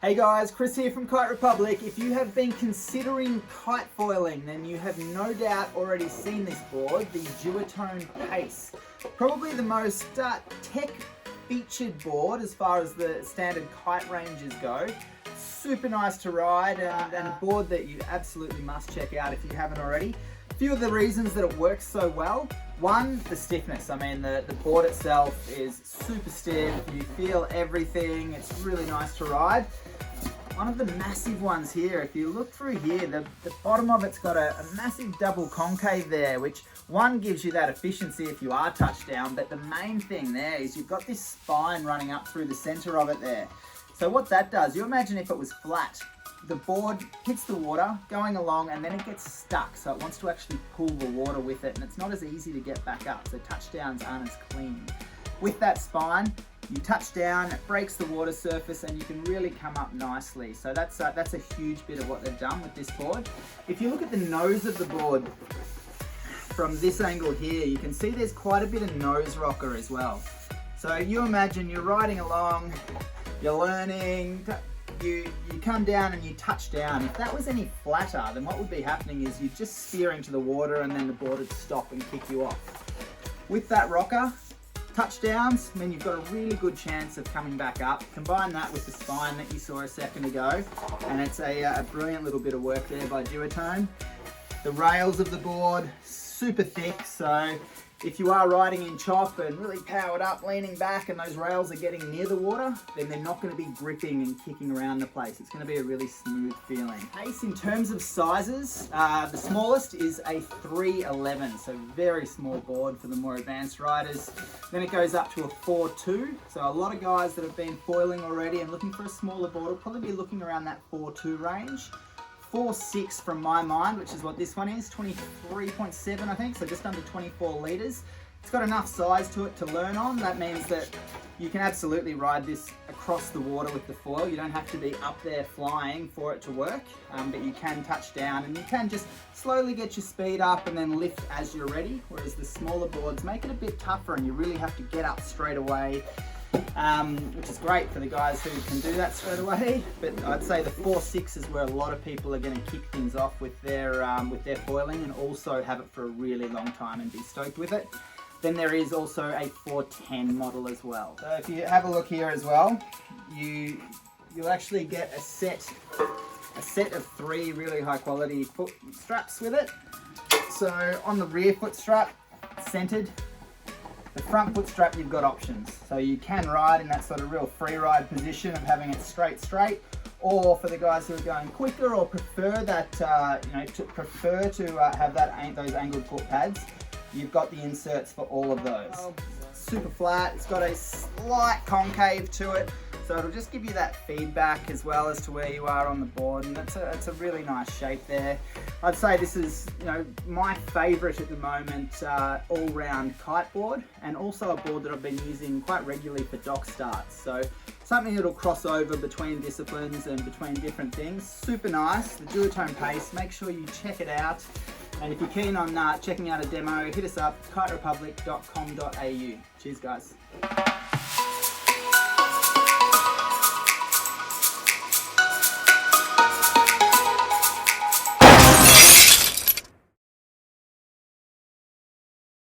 Hey guys, Chris here from Kite Republic. If you have been considering kite foiling, then you have no doubt already seen this board, the Duotone Pace. Probably the most tech featured board as far as the standard kite ranges go. Super nice to ride and a board that you absolutely must check out if you haven't already. A few of the reasons that it works so well. One, the stiffness. I mean, the board itself is super stiff. You feel everything. It's really nice to ride. One of the massive ones here, if you look through here, the bottom of it's got a massive double concave there, which one gives you that efficiency if you are touchdown, but the main thing there is you've got this spine running up through the center of it there. So what that does, you imagine if it was flat, the board hits the water going along and then it gets stuck. So it wants to actually pull the water with it and it's not as easy to get back up. So touchdowns aren't as clean. With that spine, you touch down, it breaks the water surface and you can really come up nicely. So that's a huge bit of what they've done with this board. If you look at the nose of the board from this angle here, you can see there's quite a bit of nose rocker as well. So you imagine you're riding along, you're learning, you come down and you touch down. If that was any flatter, then what would be happening is you're just steering to the water and then the board would stop and kick you off. With that rocker, touchdowns mean you've got a really good chance of coming back up. Combine that with the spine that you saw a second ago, and it's a brilliant little bit of work there by Duotone. The rails of the board, super thick, so if you are riding in chop and really powered up, leaning back, and those rails are getting near the water, then they're not going to be gripping and kicking around the place. It's going to be a really smooth feeling. Pace in terms of sizes, the smallest is a 311, so very small board for the more advanced riders. Then it goes up to a 4.2, so a lot of guys that have been foiling already and looking for a smaller board will probably be looking around that 4.2 range. 4.6 from my mind, which is what this one is, 23.7 I think, so just under 24 litres. It's got enough size to it to learn on. That means that you can absolutely ride this across the water with the foil. You don't have to be up there flying for it to work, but you can touch down and you can just slowly get your speed up and then lift as you're ready, whereas the smaller boards make it a bit tougher and you really have to get up straight away. Which is great for the guys who can do that straight away, but I'd say the 4.6 is where a lot of people are going to kick things off with their foiling and also have it for a really long time and be stoked with it. Then there is also a 4.10 model as well. So if you have a look here as well, you'll actually get a set of 3 really high quality foot straps with it. So on the rear foot strap, centered. The front foot strap, you've got options. So you can ride in that sort of real free ride position of having it straight, or for the guys who are going quicker or prefer that, have those angled foot pads, you've got the inserts for all of those. Super flat, it's got a slight concave to it, so it'll just give you that feedback as well as to where you are on the board, and it's a really nice shape there. I'd say this is my favourite at the moment all-round kite board, and also a board that I've been using quite regularly for dock starts. So something that'll cross over between disciplines and between different things. Super nice, the Duotone Pace. Make sure you check it out. And if you're keen on checking out a demo, hit us up, kiterepublic.com.au. Cheers guys.